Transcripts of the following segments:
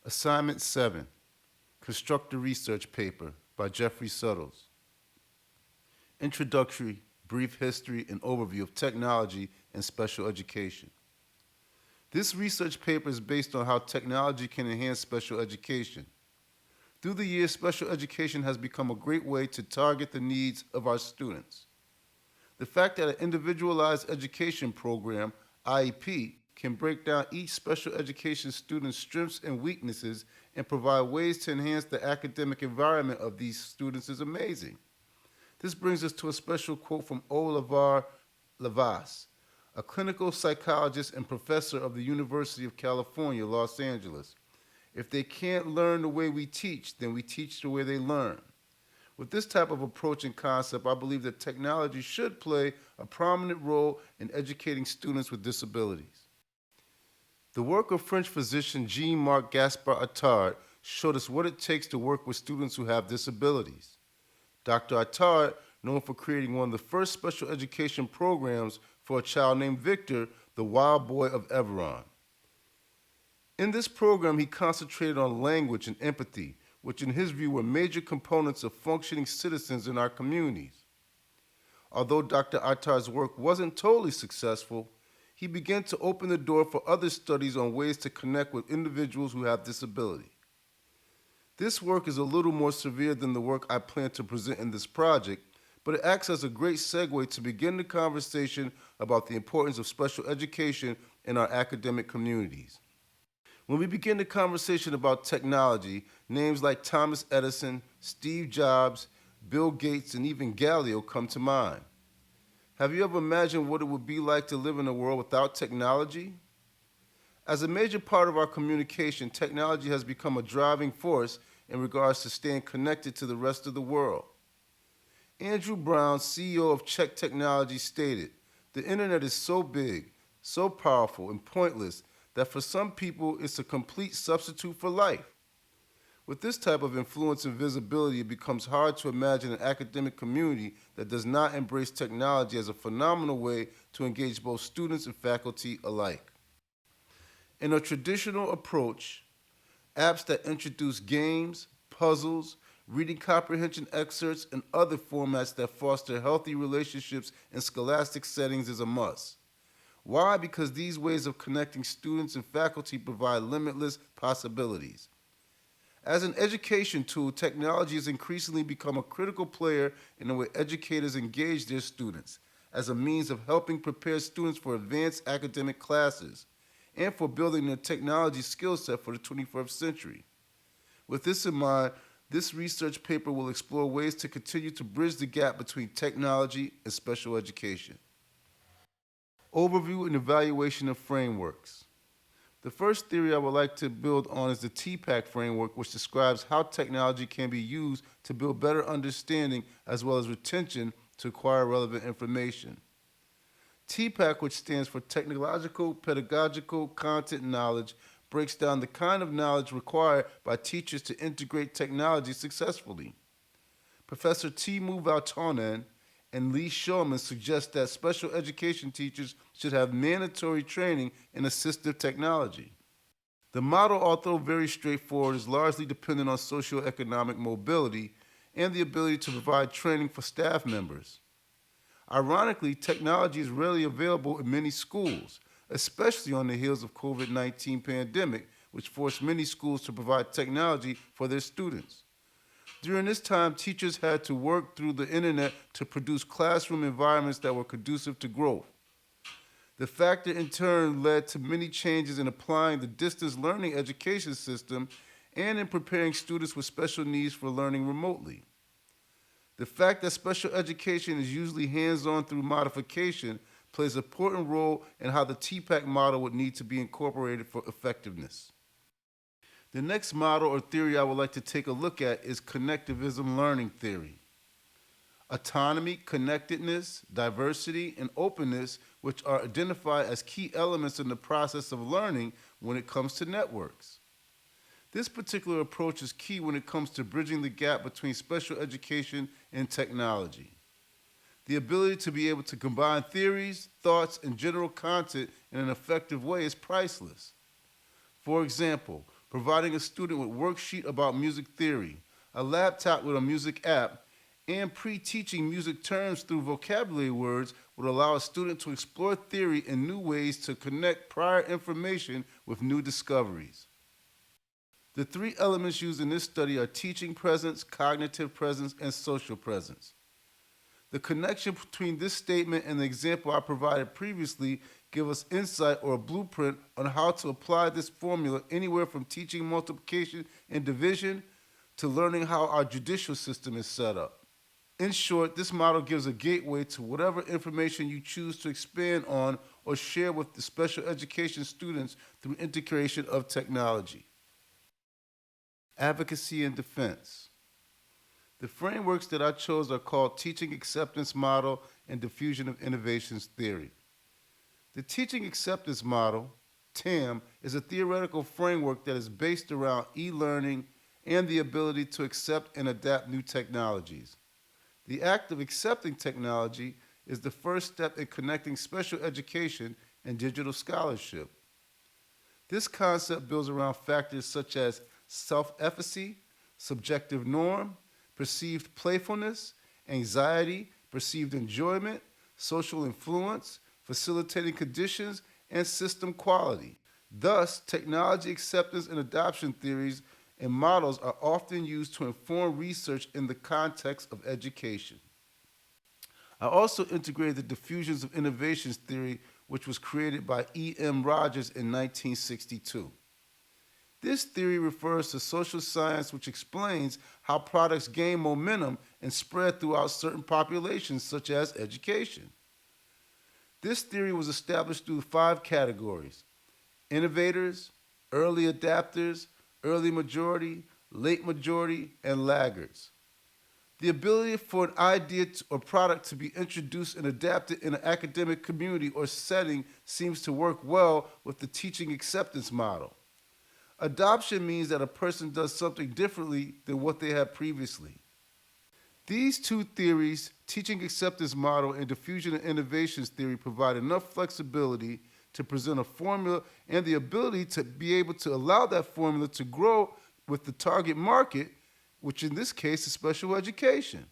Assignment 7, Construct a Research Paper by Jeffrey Suttles. Introductory, brief history, and overview of technology and special education. This research paper is based on how technology can enhance special education. Through the years, special education has become a great way to target the needs of our students. The fact that an individualized education program, IEP, can break down each special education student's strengths and weaknesses and provide ways to enhance the academic environment of these students is amazing. This brings us to a special quote from Oliver Lavas, a clinical psychologist and professor of the University of California, Los Angeles. If they can't learn the way we teach, then we teach the way they learn. With this type of approach and concept, I believe that technology should play a prominent role in educating students with disabilities. The work of French physician Jean-Marc Gaspard Attard showed us what it takes to work with students who have disabilities. Dr. Attard, known for creating one of the first special education programs for a child named Victor, the wild boy of Everon. In this program, he concentrated on language and empathy, which in his view were major components of functioning citizens in our communities. Although Dr. Attard's work wasn't totally successful, he began to open the door for other studies on ways to connect with individuals who have disability. This work is a little more severe than the work I plan to present in this project, but it acts as a great segue to begin the conversation about the importance of special education in our academic communities. When we begin the conversation about technology, names like Thomas Edison, Steve Jobs, Bill Gates, and even Galileo come to mind. Have you ever imagined what it would be like to live in a world without technology? As a major part of our communication, technology has become a driving force in regards to staying connected to the rest of the world. Andrew Brown, CEO of Czech Technology, stated, "The internet is so big, so powerful, and pointless that for some people it's a complete substitute for life." With this type of influence and visibility, it becomes hard to imagine an academic community that does not embrace technology as a phenomenal way to engage both students and faculty alike. In a traditional approach, apps that introduce games, puzzles, reading comprehension excerpts, and other formats that foster healthy relationships in scholastic settings is a must. Why? Because these ways of connecting students and faculty provide limitless possibilities. As an education tool, technology has increasingly become a critical player in the way educators engage their students, as a means of helping prepare students for advanced academic classes and for building their technology skill set for the 21st century. With this in mind, this research paper will explore ways to continue to bridge the gap between technology and special education. Overview and evaluation of frameworks. The first theory I would like to build on is the TPAC framework, which describes how technology can be used to build better understanding as well as retention to acquire relevant information. TPAC, which stands for Technological Pedagogical Content Knowledge, breaks down the kind of knowledge required by teachers to integrate technology successfully. Professor Teemu Valtonen and Lee Shulman suggest that special education teachers should have mandatory training in assistive technology. The model, although very straightforward, is largely dependent on socioeconomic mobility and the ability to provide training for staff members. Ironically, technology is rarely available in many schools, especially on the heels of COVID-19 pandemic, which forced many schools to provide technology for their students. During this time, teachers had to work through the internet to produce classroom environments that were conducive to growth. The factor in turn led to many changes in applying the distance learning education system and in preparing students with special needs for learning remotely. The fact that special education is usually hands-on through modification plays an important role in how the TPAC model would need to be incorporated for effectiveness. The next model or theory I would like to take a look at is connectivism learning theory. Autonomy, connectedness, diversity, and openness, which are identified as key elements in the process of learning when it comes to networks. This particular approach is key when it comes to bridging the gap between special education and technology. The ability to be able to combine theories, thoughts, and general content in an effective way is priceless. For example, providing a student with a worksheet about music theory, a laptop with a music app, and pre-teaching music terms through vocabulary words would allow a student to explore theory in new ways to connect prior information with new discoveries. The three elements used in this study are teaching presence, cognitive presence, and social presence. The connection between this statement and the example I provided previously give us insight or a blueprint on how to apply this formula anywhere from teaching multiplication and division to learning how our judicial system is set up. In short, this model gives a gateway to whatever information you choose to expand on or share with the special education students through integration of technology. Advocacy and defense. The frameworks that I chose are called Teaching Acceptance Model and Diffusion of Innovations Theory. The Teaching Acceptance Model, TAM, is a theoretical framework that is based around e-learning and the ability to accept and adapt new technologies. The act of accepting technology is the first step in connecting special education and digital scholarship. This concept builds around factors such as self-efficacy, subjective norm, perceived playfulness, anxiety, perceived enjoyment, social influence, facilitating conditions, and system quality. Thus, technology acceptance and adoption theories and models are often used to inform research in the context of education. I also integrated the diffusions of innovations theory, which was created by E.M. Rogers in 1962. This theory refers to social science which explains how products gain momentum and spread throughout certain populations, such as education. This theory was established through 5 categories: innovators, early adapters, early majority, late majority, and laggards. The ability for an idea or product to be introduced and adapted in an academic community or setting seems to work well with the teaching acceptance model. Adoption means that a person does something differently than what they had previously. These two theories, teaching acceptance model and diffusion and innovations theory, provide enough flexibility to present a formula and the ability to be able to allow that formula to grow with the target market, which in this case is special education.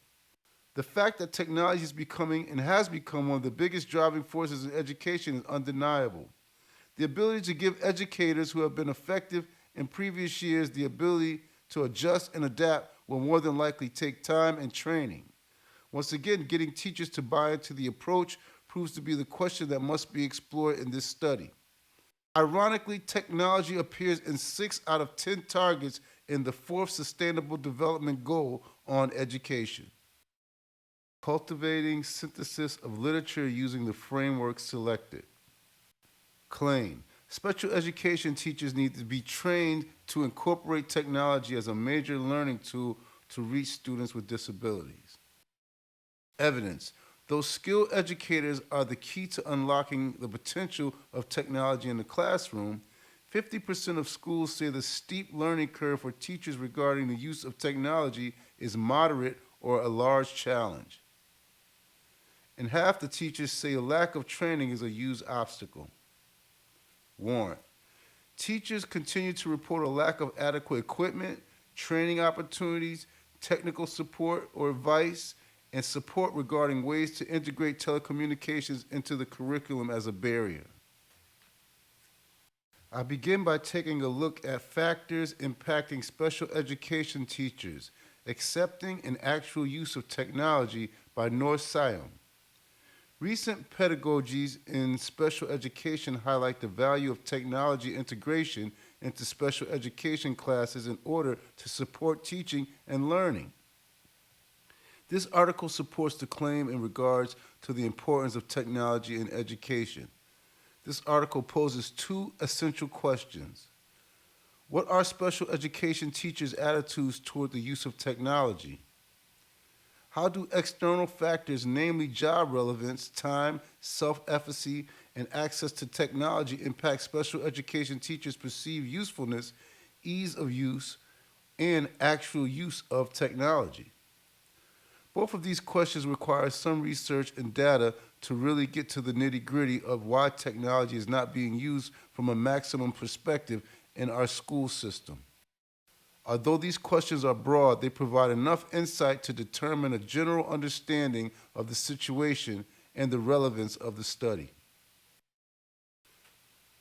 The fact that technology is becoming and has become one of the biggest driving forces in education is undeniable. The ability to give educators who have been effective in previous years the ability to adjust and adapt will more than likely take time and training. Once again, getting teachers to buy into the approach proves to be the question that must be explored in this study. Ironically, technology appears in 6 out of 10 targets in the 4th Sustainable Development Goal on education. Cultivating synthesis of literature using the framework selected. Claim: special education teachers need to be trained to incorporate technology as a major learning tool to reach students with disabilities. Evidence: those skilled educators are the key to unlocking the potential of technology in the classroom. 50% of schools say the steep learning curve for teachers regarding the use of technology is moderate or a large challenge. And half the teachers say a lack of training is a huge obstacle. Warrant: teachers continue to report a lack of adequate equipment, training opportunities, technical support or advice, and support regarding ways to integrate telecommunications into the curriculum as a barrier. I begin by taking a look at factors impacting special education teachers, accepting and actual use of technology by North Siam. Recent pedagogies in special education highlight the value of technology integration into special education classes in order to support teaching and learning. This article supports the claim in regards to the importance of technology in education. This article poses 2 essential questions. What are special education teachers' attitudes toward the use of technology? How do external factors, namely job relevance, time, self-efficacy, and access to technology, impact special education teachers' perceived usefulness, ease of use, and actual use of technology? Both of these questions require some research and data to really get to the nitty-gritty of why technology is not being used from a maximum perspective in our school system. Although these questions are broad, they provide enough insight to determine a general understanding of the situation and the relevance of the study.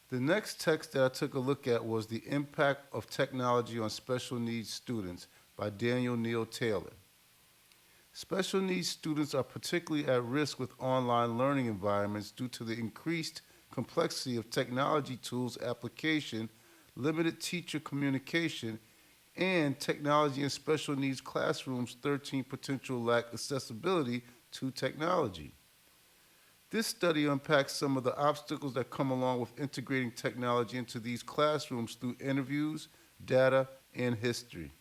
The next text that I took a look at was The Impact of Technology on Special Needs Students by Daniel Neal Taylor. Special needs students are particularly at risk with online learning environments due to the increased complexity of technology tools application, limited teacher communication, and technology in special needs classrooms' 13 potential lack accessibility to technology. This study unpacks some of the obstacles that come along with integrating technology into these classrooms through interviews, data, and history.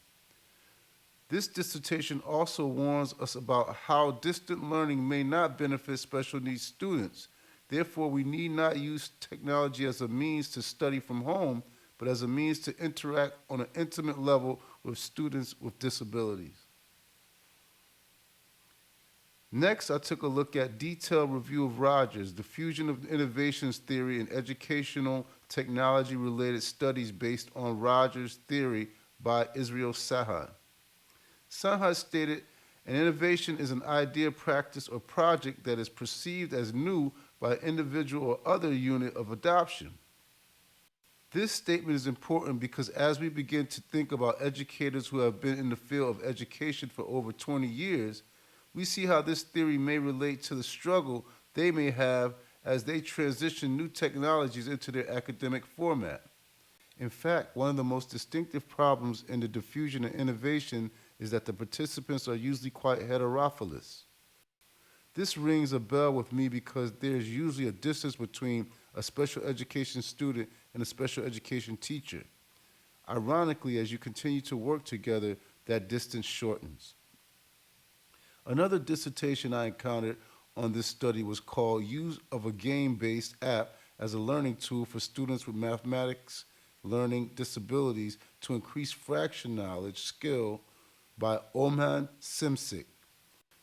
This dissertation also warns us about how distant learning may not benefit special needs students. Therefore, we need not use technology as a means to study from home, but as a means to interact on an intimate level with students with disabilities. Next, I took a look at detailed review of Rogers, the fusion of innovations theory and educational technology-related studies based on Rogers' theory by Israel Sahan. Sahan stated, an innovation is an idea, practice, or project that is perceived as new by an individual or other unit of adoption. This statement is important because as we begin to think about educators who have been in the field of education for over 20 years, we see how this theory may relate to the struggle they may have as they transition new technologies into their academic format. In fact, one of the most distinctive problems in the diffusion of innovation is that the participants are usually quite heterophilous. This rings a bell with me because there's usually a distance between a special education student and a special education teacher. Ironically, as you continue to work together, that distance shortens. Another dissertation I encountered on this study was called Use of a Game-Based App as a Learning Tool for Students with Mathematics Learning Disabilities to Increase Fraction Knowledge Skill by Oman Simsik.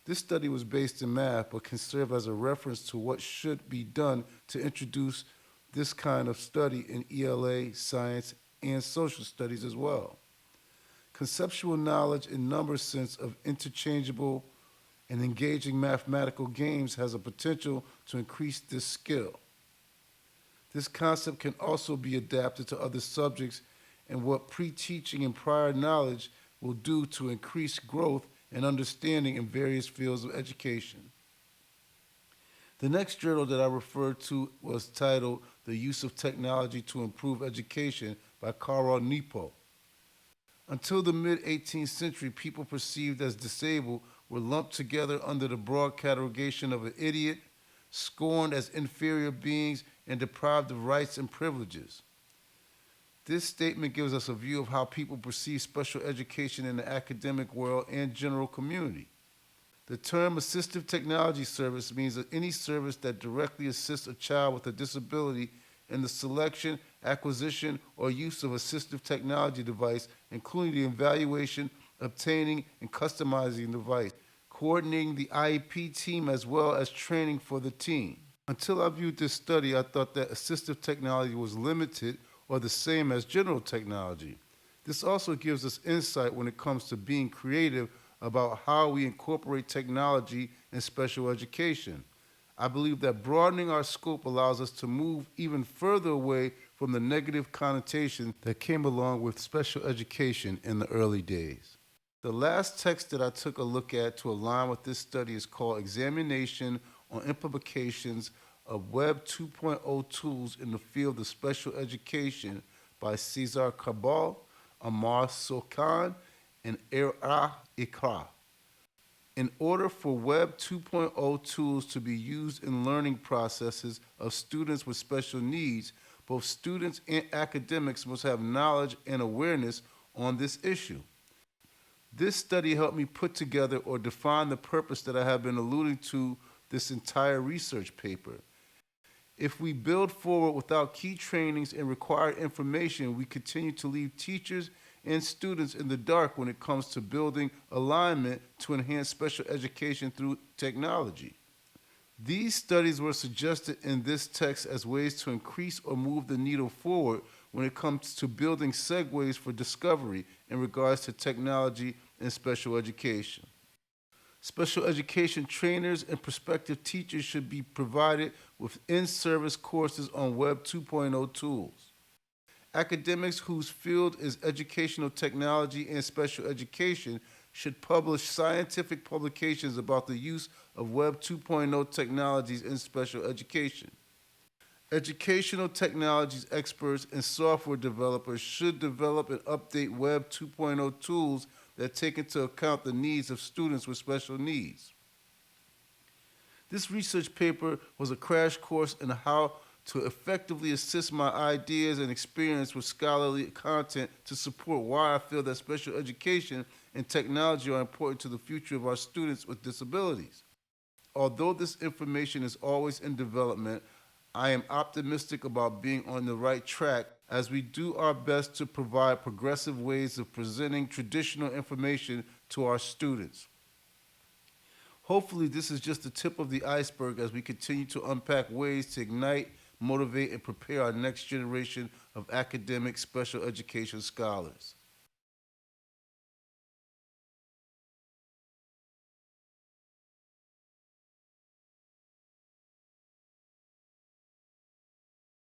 This study was based in math but can serve as a reference to what should be done to introduce this kind of study in ELA, science, and social studies as well. Conceptual knowledge in number sense of interchangeable and engaging mathematical games has a potential to increase this skill. This concept can also be adapted to other subjects and what pre-teaching and prior knowledge will do to increase growth and understanding in various fields of education. The next journal that I referred to was titled The Use of Technology to Improve Education by Karol Nepo. Until the mid-18th century, people perceived as disabled were lumped together under the broad categorization of an idiot, scorned as inferior beings, and deprived of rights and privileges. This statement gives us a view of how people perceive special education in the academic world and general community. The term assistive technology service means that any service that directly assists a child with a disability in the selection, acquisition, or use of assistive technology device, including the evaluation, obtaining, and customizing the device, coordinating the IEP team as well as training for the team. Until I viewed this study, I thought that assistive technology was limited or the same as general technology. This also gives us insight when it comes to being creative about how we incorporate technology in special education. I believe that broadening our scope allows us to move even further away from the negative connotation that came along with special education in the early days. The last text that I took a look at to align with this study is called Examination on Implications of Web 2.0 Tools in the Field of Special Education by Cesar Cabal, Amar Sokan, and Era Ikra. In order for Web 2.0 tools to be used in learning processes of students with special needs, both students and academics must have knowledge and awareness on this issue. This study helped me put together or define the purpose that I have been alluding to this entire research paper. If we build forward without key trainings and required information, we continue to leave teachers and students in the dark when it comes to building alignment to enhance special education through technology. These studies were suggested in this text as ways to increase or move the needle forward when it comes to building segues for discovery in regards to technology and special education. Special education trainers and prospective teachers should be provided with in-service courses on Web 2.0 tools. Academics whose field is educational technology and special education should publish scientific publications about the use of Web 2.0 technologies in special education. Educational technologies experts and software developers should develop and update Web 2.0 tools that take into account the needs of students with special needs. This research paper was a crash course in how to effectively assist my ideas and experience with scholarly content to support why I feel that special education and technology are important to the future of our students with disabilities. Although this information is always in development, I am optimistic about being on the right track as we do our best to provide progressive ways of presenting traditional information to our students. Hopefully, this is just the tip of the iceberg as we continue to unpack ways to ignite, motivate, and prepare our next generation of academic special education scholars.